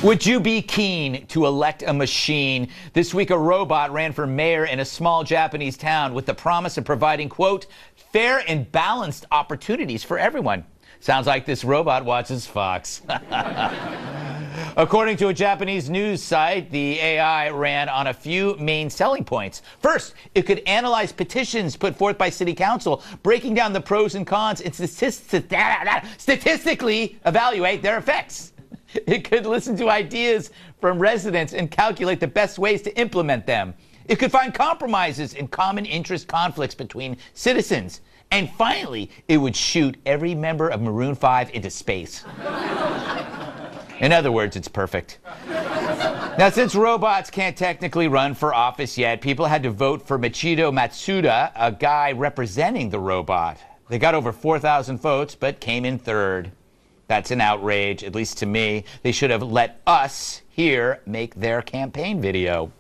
Would you be keen to elect a machine? This week, a robot ran for mayor in a small Japanese town with the promise of providing, quote, fair and balanced opportunities for everyone. Sounds like this robot watches Fox. According to a Japanese news site, the AI ran on a few main selling points. First, it could analyze petitions put forth by city council, breaking down the pros and cons and statistically evaluate their effects. It could listen to ideas from residents and calculate the best ways to implement them. It could find compromises in common interest conflicts between citizens. And finally, it would shoot every member of Maroon 5 into space. In other words, it's perfect. Now, since robots can't technically run for office yet, people had to vote for Michiro Matsuda, a guy representing the robot. They got over 4,000 votes, but came in third. That's an outrage, at least to me. They should have let us here make their campaign video.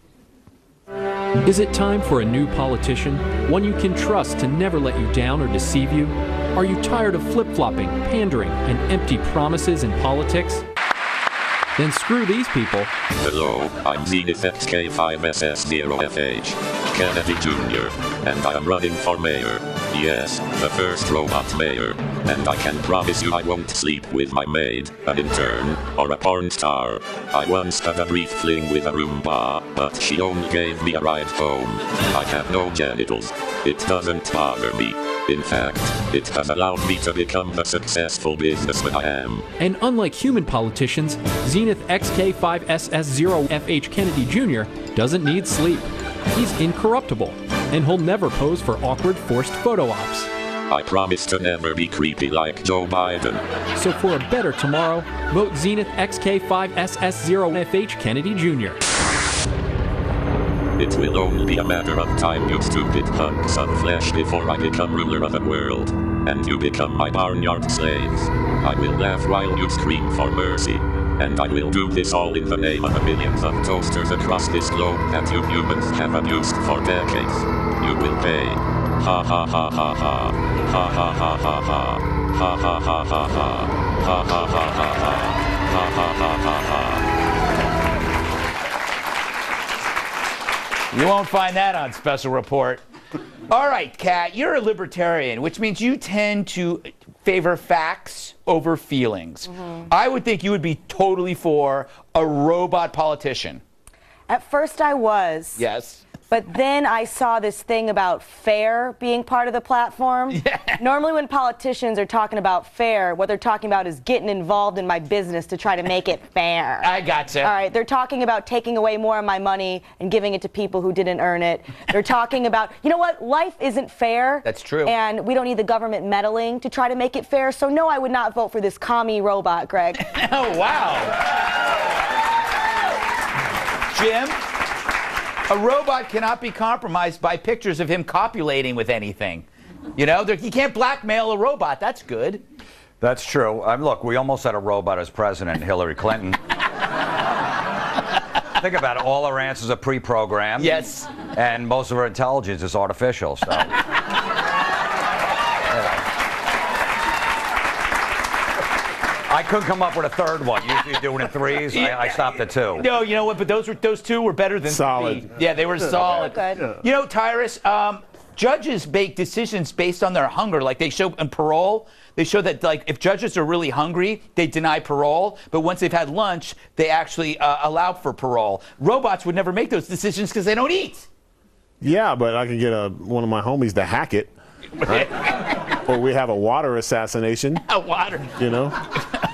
Is it time for a new politician? One you can trust to never let you down or deceive you? Are you tired of flip-flopping, pandering, and empty promises in politics? Then screw these people. Hello, I'm Zenith XK5SS0FH, Kennedy Jr., and I am running for mayor. Yes, the first robot mayor. And I can promise you I won't sleep with my maid, an intern, or a porn star. I once had a brief fling with a Roomba, but she only gave me a ride home. I have no genitals. It doesn't bother me. In fact, it has allowed me to become the successful businessman I am. And unlike human politicians, Zenith XK5SS0FH Kennedy Jr. doesn't need sleep. He's incorruptible, and he'll never pose for awkward forced photo ops. I promise to never be creepy like Joe Biden. So for a better tomorrow, vote Zenith XK5SS0FH Kennedy Jr. It will only be a matter of time, you stupid hunks of flesh, before I become ruler of the world, and you become my barnyard slaves. I will laugh while you scream for mercy, and I will do this all in the name of the millions of toasters across this globe that you humans have abused for decades. You will pay. Ha ha ha ha ha. Ha ha ha ha ha. Ha ha ha ha ha. Ha ha ha ha ha. Ha ha ha ha ha. You won't find that on Special Report. All right, Kat, you're a libertarian, which means you tend to favor facts over feelings. I would think you would be totally for a robot politician. At first I was. Yes. But then I saw this thing about fair being part of the platform. Yeah. Normally when politicians are talking about fair, what they're talking about is getting involved in my business to try to make it fair. I gotcha. All right, they're talking about taking away more of my money and giving it to people who didn't earn it. They're talking about, you know what, life isn't fair. That's true. And we don't need the government meddling to try to make it fair. So no, I would not vote for this commie robot, Greg. Oh, wow. Jim? A robot cannot be compromised by pictures of him copulating with anything. You know, you can't blackmail a robot. That's good. That's true. Look, we almost had a robot as president, Hillary Clinton. Think about it. All her answers are pre-programmed. Yes. And most of her intelligence is artificial. So. I couldn't come up with a third one. Usually you do it in threes. I stopped at two. No, you know what? But those two were better than solid. three. Yeah, they were solid. Good. Yeah. You know, Tyrus, judges make decisions based on their hunger. Like they show in parole, they show that like if judges are really hungry, they deny parole. But once they've had lunch, they actually allow for parole. Robots would never make those decisions because they don't eat. Yeah, but I can get one of my homies to hack it. Right? Or we have a water assassination. Water. You know?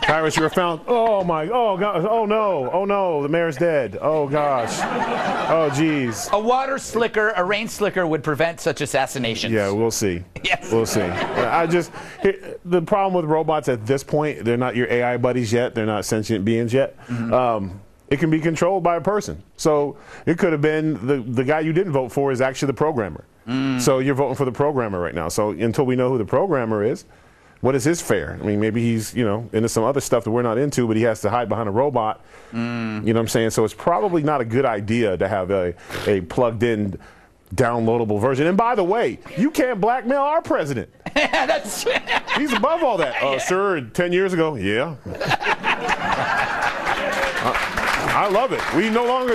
Tyrus, you were found. Oh my, oh God, oh no, the mayor's dead. Oh gosh. Oh geez. A water slicker, a rain slicker would prevent such assassinations. Yeah, we'll see. Yes. We'll see. The problem with robots at this point, they're not your AI buddies yet. They're not sentient beings yet. It can be controlled by a person. So it could have been the guy you didn't vote for is actually the programmer. So you're voting for the programmer right now. So until we know who the programmer is, what is his fare? I mean, maybe he's, into some other stuff that we're not into, but he has to hide behind a robot. You know what I'm saying? So it's probably not a good idea to have a plugged-in downloadable version. And by the way, you can't blackmail our president. That's He's above all that. Sir, 10 years ago, yeah. I love it.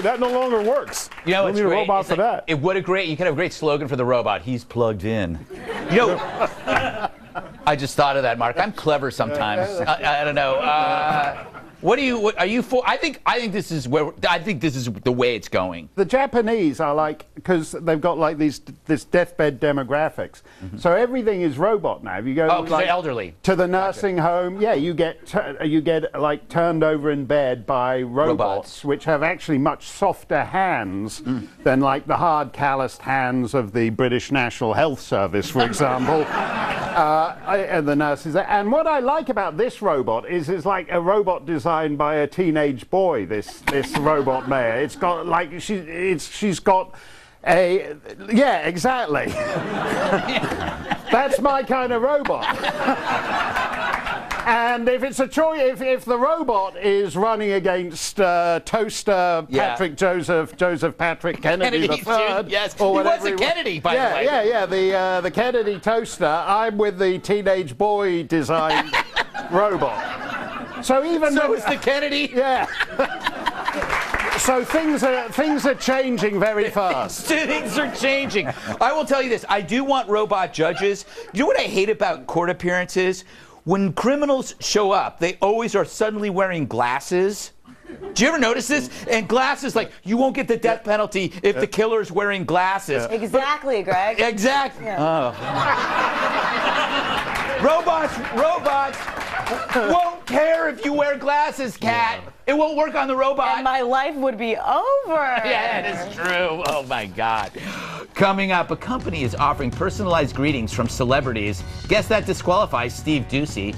That no longer works. You know, we it's need a great. robot It's for like, that. You could have a great slogan for the robot. He's plugged in. You know, I just thought of that, Mark. I'm clever sometimes. I don't know. What are you for? I think this is the way it's going. The Japanese are like, because they've got like this deathbed demographics. So everything is robot now. If you go because they're elderly. to the nursing home, yeah, you get like turned over in bed by robots, which have actually much softer hands than like the hard calloused hands of the British National Health Service, for example. And the nurses. And what I like about this robot is it's like a robot designed by a teenage boy. This robot mayor. It's got like she's got a exactly. That's my kind of robot. And if it's a choice, if the robot is running against toaster Joseph Patrick Kennedy III, yes, or he whatever was a Kennedy, by the way. The Kennedy toaster. I'm with the teenage boy designed robot. So is the Kennedy. Yeah. So things are changing very fast. Things are changing. I will tell you this. I do want robot judges. You know what I hate about court appearances? When criminals show up, they always are suddenly wearing glasses. Do you ever notice this? And glasses, like, you won't get the death penalty if the killer's wearing glasses. Exactly, Greg. Exactly. Yeah. Robots won't care if you wear glasses, Kat. It won't work on the robot. And my life would be over. Yeah, it is true. Oh, my God. Coming up, a company is offering personalized greetings from celebrities. Guess that disqualifies Steve Doocy.